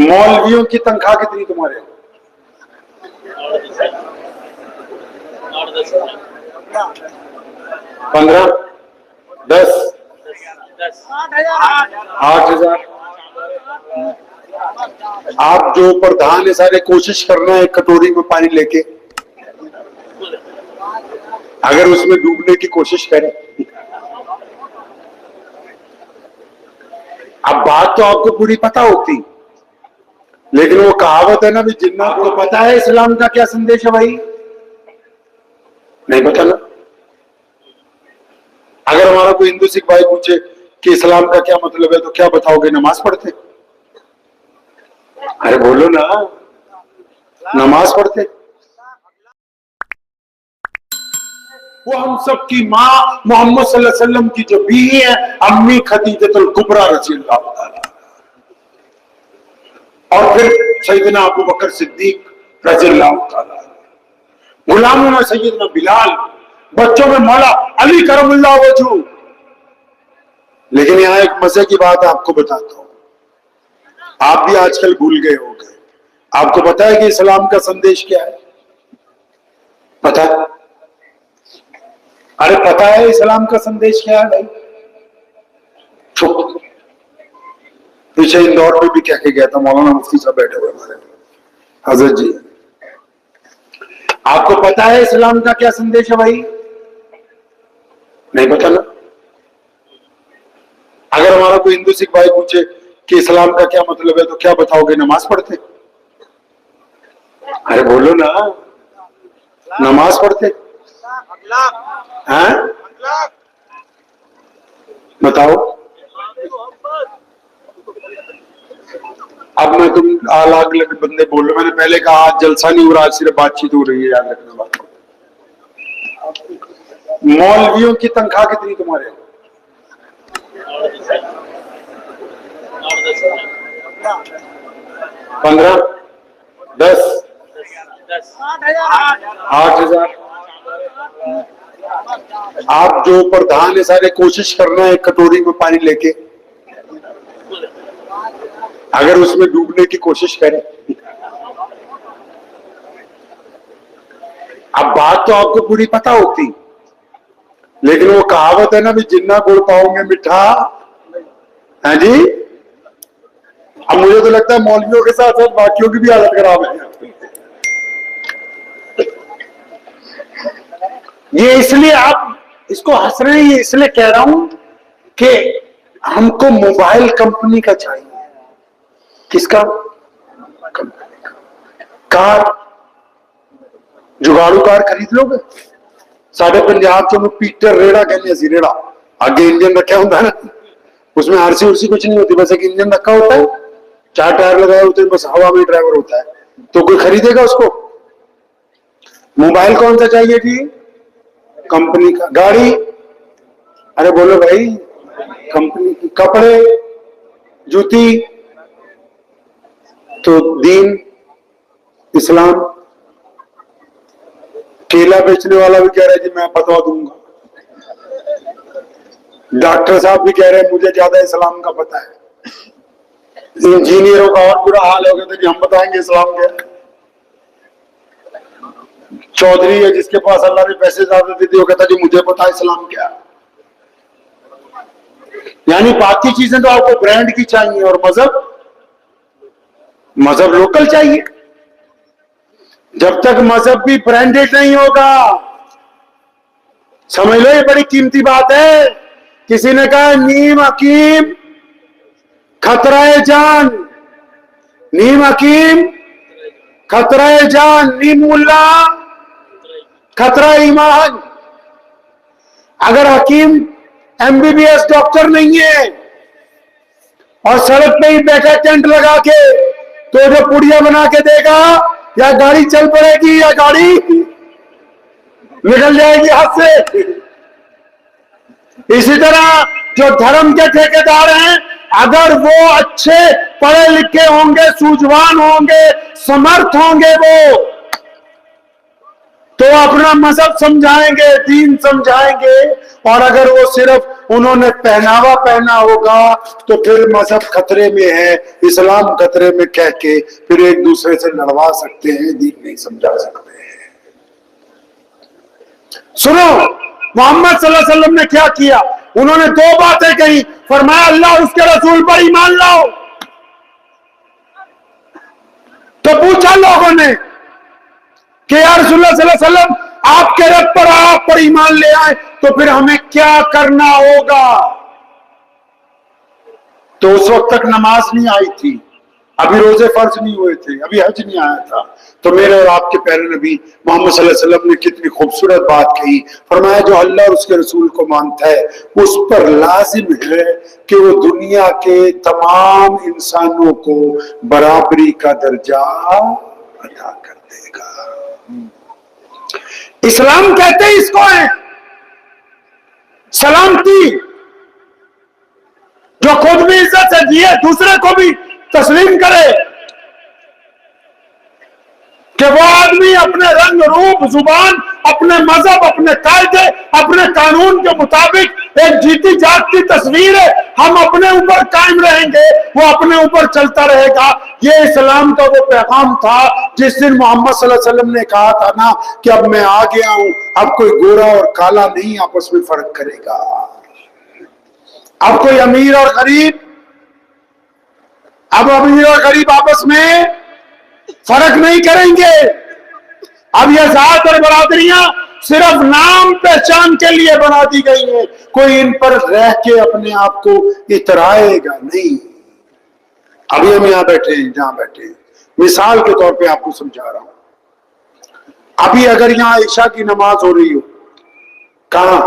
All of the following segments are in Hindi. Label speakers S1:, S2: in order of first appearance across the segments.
S1: मौलवियों की तनख्वाह कितनी तुम्हारे? 15, 10, 8,000। आप जो प्रधान है सारे कोशिश करना है कटोरी में पानी लेके, अगर उसमें डूबने की कोशिश करें। अब बात तो आपको पूरी पता होती, लेकिन वो कहावत है ना भी जिन्ना को पता है इस्लाम का क्या संदेश है भाई, नहीं पता ना। अगर हमारा कोई हिंदू सिख भाई पूछे कि इस्लाम का क्या मतलब है तो क्या बताओगे? नमाज पढ़ते। अरे बोलो ना, नमाज पढ़ते। वो हम सब की माँ मोहम्मद सल्लल्लाहु अलैहि वसल्लम की जो बीवी है अम्मी खदीजतुल कुबरा रज़ियल्लाहु ताला, और फिर सैयदना अबू बकर सिद्दीक रज़ियल्लाहु ताला, गुलामों में सैयदना बिलाल, बच्चों में मौला अली करमुल्लाह वजहू। लेकिन यहां एक मजे की बात आपको बताता हूं, आप भी आजकल भूल गए होंगे। आपको पता है कि इस्लाम का संदेश क्या है? पता है? अरे पता है इस्लाम का संदेश क्या है भाई? चुप। पीछे इंदौर में भी कह के गया था, मौलाना मुफ्ती साहब बैठे हुए हमारे, हजरत जी, आपको पता है इस्लाम का क्या संदेश है भाई? नहीं पता ना। अगर हमारा कोई हिंदू सिख भाई पूछे कि इस्लाम का क्या मतलब है तो क्या बताओगे? नमाज पढ़ते। अरे बोलो ना, नमाज पढ़ते हैं? बताओ। अब मैं तुम अलग अलग बंदे बोल रहे, मैंने पहले कहा आज जलसा नहीं हो रहा, आज सिर्फ बातचीत हो रही है, याद रखना बात। मौलवियों की तनख्वाह कितनी तुम्हारे? 15, 10, 8,000। आप जो प्रधान है सारे कोशिश करना है कटोरी में पानी लेके, अगर उसमें डूबने की कोशिश करें। अब बात तो आपको पूरी पता होती, लेकिन वो कहावत है ना भी जिन्ना गुड़ पाओगे मिठा है जी। अब मुझे तो लगता है मौलवियों के साथ साथ बाकियों की भी हालत खराब है। ये इसलिए आप इसको हंस रहे हैं, ये इसलिए कह रहा हूं कि हमको मोबाइल कंपनी का चाहिए। किसका? कंपनी का। कार, जुगाड़ू कार खरीद लोगे? साढ़े पंजाब च पीटर रेड़ा कहने सी, रेड़ा आगे इंजन रखा होता है ना, उसमें आरसी उर्सी कुछ नहीं होती, बस एक इंजन रखा होता है, 4 टायर लगाए होते हैं, बस हवा में ड्राइवर होता है। तो कोई खरीदेगा उसको? मोबाइल कौन सा चाहिए जी? कंपनी का। गाड़ी, अरे बोलो भाई, कंपनी की। कपड़े, जूती, तो दीन, इस्लाम। केला बेचने वाला भी कह रहा है जी मैं बता दूंगा, डॉक्टर साहब भी कह रहे हैं मुझे ज्यादा इस्लाम का पता है, इंजीनियरों का और बुरा हाल हो गया था कि हम बताएंगे इस्लाम क्या है। चौधरी है जिसके पास अल्लाह ने पैसे ज्यादा दे दिए, वो कहता जी मुझे पता है इस्लाम क्या है। यानी बाकी चीजें तो आपको ब्रांड की चाहिए, और मजहब लोकल चाहिए। जब तक मजहब भी ब्रांडेड नहीं होगा, समझ लो ये बड़ी कीमती बात है। किसी ने कहा नीम हकीम खतरा जान, नीम हकीम खतरा जान, नीम मुल्ला खतरा ईमान। अगर हकीम एमबीबीएस डॉक्टर नहीं है और सड़क पे ही बैठा टेंट लगा के, तो जो पुड़िया बना के देगा, या गाड़ी चल पड़ेगी या गाड़ी निकल जाएगी हाथ से। इसी तरह जो धर्म के ठेकेदार हैं, अगर वो अच्छे पढ़े लिखे होंगे, सूझवान होंगे, समर्थ होंगे, वो तो अपना मजहब समझाएंगे, दीन समझाएंगे। और अगर वो सिर्फ उन्होंने पहनावा पहना होगा तो फिर मजहब खतरे में है, इस्लाम खतरे में कह के फिर एक दूसरे से लड़वा सकते हैं, दीन नहीं समझा सकते हैं। सुनो मोहम्मद सल्लल्लाहु अलैहि वसल्लम ने क्या किया, उन्होंने दो बातें कही, फरमाया अल्लाह उसके रसूल पर ईमान लाओ। तो पूछा लोगों ने कि या रसूलुल्लाह सल्लल्लाहु अलैहि वसल्लम आपके रब पर आप पर ईमान ले आए तो फिर हमें क्या करना होगा। तो उस वक्त तक नमाज नहीं आई थी, अभी रोजे फर्ज नहीं हुए थे, अभी हज नहीं आया था। तो मेरे और आपके प्यारे नबी मोहम्मद सल्लल्लाहु अलैहि वसल्लम ने कितनी खूबसूरत बात कही, फरमाया जो अल्लाह और उसके रसूल को मानता है उस पर लाजिम है कि वो दुनिया के तमाम इंसानों को बराबरी का दर्जा अदा कर देगा। इस्लाम कहते हैं इसको है सलामती, जो खुद भी इज्जत से जिए, दूसरे को भी तस्लीम करे कि वो आदमी अपने रंग रूप, जुबान, अपने मजहब, अपने कायदे, अपने कानून के मुताबिक एक जीती जागती तस्वीर है, हम अपने ऊपर कायम रहेंगे, वो अपने ऊपर चलता रहेगा। ये इस्लाम का वो पैगाम था जिस दिन मोहम्मद सल्लल्लाहु अलैहि वसल्लम ने कहा था ना कि अब मैं आ गया हूं, अब कोई गोरा और काला नहीं आपस में फर्क करेगा, अब कोई अमीर और गरीब, अब अमीर और गरीब आपस में फर्क नहीं करेंगे। अब ये जात और बरादरियां सिर्फ नाम पहचान के लिए बना दी गई है, कोई इन पर रह के अपने आप को इतराएगा नहीं। अभी हम यहां बैठे हैं, जहां बैठे हैं, मिसाल के तौर पे आपको समझा रहा हूं। अभी अगर यहां ईशा की नमाज हो रही हो, कहां,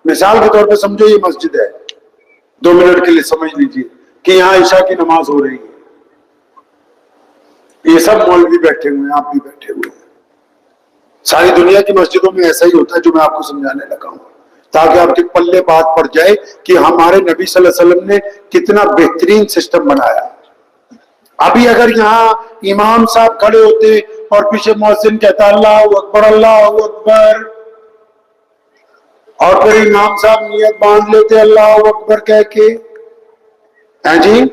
S1: मिसाल के तौर पे समझो ये मस्जिद है, 2 मिनट के लिए समझ लीजिए कि यहां ईशा की नमाज हो रही है, ये सब मौलवी बैठे हुए हैं, आप भी बैठे हुए हैं। सारी दुनिया की मस्जिदों में ऐसा ही होता है जो मैं आपको समझाने लगा हूं, ताकि आपके पल्ले बात पड़ जाए कि हमारे नबी सल्लल्लाहु अलैहि वसल्लम ने कितना बेहतरीन सिस्टम बनाया। अभी अगर यहाँ इमाम साहब खड़े होते और पीछे मुअज्जिन कहता अल्लाहू अकबर अल्लाहू अकबर, और फिर इमाम साहब नियत बांध लेते अल्लाहू अकबर कह के, हैं जी,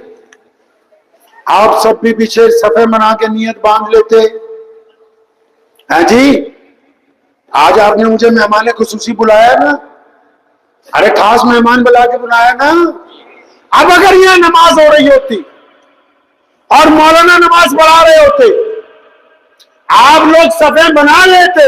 S1: आप सब भी पीछे सफे बना के नियत बांध लेते, हैं जी। आज आपने मुझे मेहमान खुसूसी बुलाया ना, अरे खास मेहमान बुला के बुलाया ना। अब अगर यह नमाज हो रही होती और मौलाना नमाज पढ़ा रहे होते, आप लोग सफे बना लेते,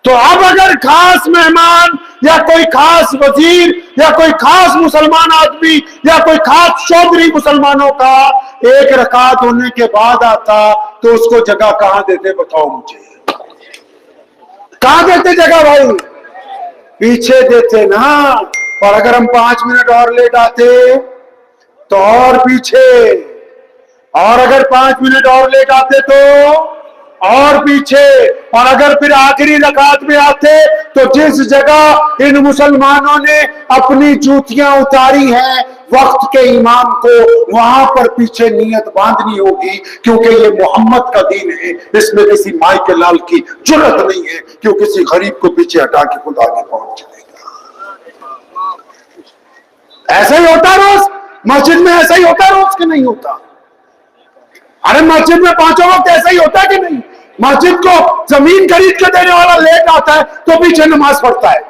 S1: तो अब अगर खास मेहमान या कोई खास वजीर या कोई खास मुसलमान आदमी या कोई खास चौधरी मुसलमानों का एक रकात होने के बाद आता तो उसको जगह कहां देते, बताओ मुझे, कहां देते जगह भाई? पीछे देते ना। और अगर हम 5 मिनट और लेट आते तो और पीछे, और अगर 5 मिनट और लेट आते तो और पीछे, और अगर फिर आखिरी रकात में आते तो जिस जगह इन मुसलमानों ने अपनी जूतियां उतारी हैं वक्त के इमाम को, वहां पर पीछे नियत बांधनी होगी, क्योंकि ये मोहम्मद का दीन है, इसमें किसी माई के लाल की जुर्रत नहीं है कि किसी गरीब को पीछे हटा के खुद आगे पहुंच जाएगा। ऐसा ही होता रोज मस्जिद में, ऐसा ही होता रोज कि नहीं होता? अरे मस्जिद में 5 वक्त ऐसा ही होता है कि नहीं? मस्जिद को जमीन खरीद के देने वाला लेट आता है तो पीछे नमाज पढ़ता है,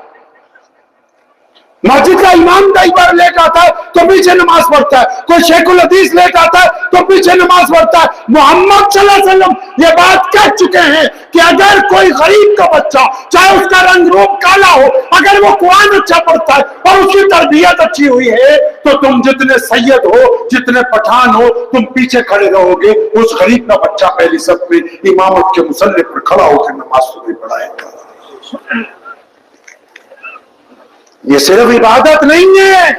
S1: मस्जिद का इमाम कई बार लेट आता है तो पीछे नमाज पढ़ता है, कोई शेखुल हदीस लेट आता है तो पीछे नमाज पढ़ता है। मोहम्मद सल्लल्लाहु अलैहि वसल्लम ये बात कह चुके हैं कि अगर कोई गरीब का बच्चा, चाहे उसका रंग रूप काला हो, अगर वो कुरान अच्छा पढ़ता है और उसकी तरबियत अच्छी हुई है तो तुम जितने सैयद हो, जितने पठान हो, तुम पीछे खड़े रहोगे, उस गरीब का बच्चा पहली सफ में इमामत के मुसल्ले पर खड़ा होकर नमाज तो नहीं पढ़ाएगा। ये सिर्फ इबादत नहीं है,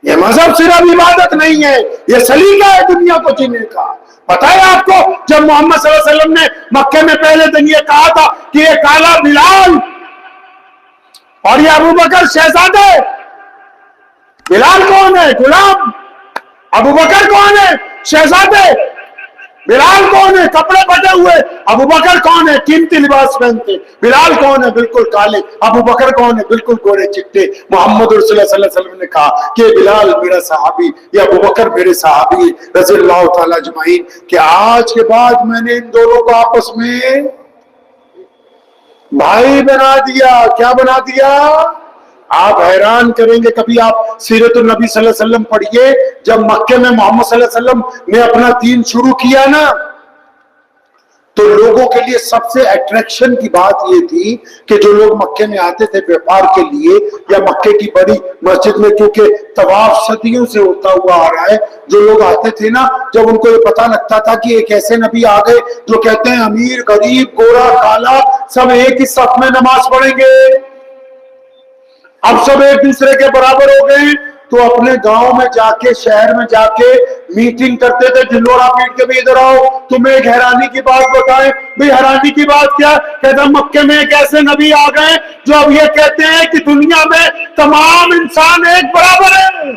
S1: ये मजहब सिर्फ इबादत नहीं है, ये सलीका है दुनिया को जीने का। पता है आपको, जब मोहम्मद सल्लल्लाहु अलैहि वसल्लम ने मक्के में पहले दिन ये कहा था कि ये काला बिलाल और ये अबू बकर शहजादे, बिलाल कौन है? गुलाम। अबू बकर कौन है? शहजादे। बिलाल कौन है? कपड़े फटे हुए अबू बकर कौन है? कीमती लिबास पहनते। बिलाल कौन है? बिल्कुल काले। अबू बकर कौन है? बिल्कुल गोरे चिट्टे। मोहम्मद रसूलुल्लाह सल्लल्लाहु अलैहि वसल्लम ने कहा कि बिलाल मेरा सहाबी या अबू बकर मेरे सहाबी रज़ियल्लाहु ताला अजमईन। कि आज के बाद मैंने इन दोनों को आपस में भाई बना दिया। क्या बना दिया? आप हैरान करेंगे, कभी आप सीरतुन नबी सल्लल्लाहु अलैहि वसल्लम पढ़िए। जब मक्के में मोहम्मद सल्लल्लाहु अलैहि वसल्लम ने अपना दीन शुरू किया ना, तो लोगों के लिए सबसे अट्रैक्शन की बात यह थी कि जो लोग मक्के में आते थे व्यापार के लिए या मक्के की बड़ी मस्जिद में, क्योंकि तवाफ सदियों से होता हुआ आ रहा है, जो लोग आते थे ना, जब उनको ये पता लगता था कि एक ऐसे नबी आ गए जो कहते हैं अमीर गरीब गोरा काला सब एक ही सफ में नमाज पढ़ेंगे, अब सब एक दूसरे के बराबर हो गए, तो अपने गांव में जाके शहर में जाके मीटिंग करते थे, ढिंडोरा पीट के भी इधर आओ तुम्हें एक हैरानी की बात बताएं। भाई हैरानी की बात क्या? कहते मक्के में एक ऐसे नबी आ गए जो अब ये कहते हैं कि दुनिया में तमाम इंसान एक बराबर है।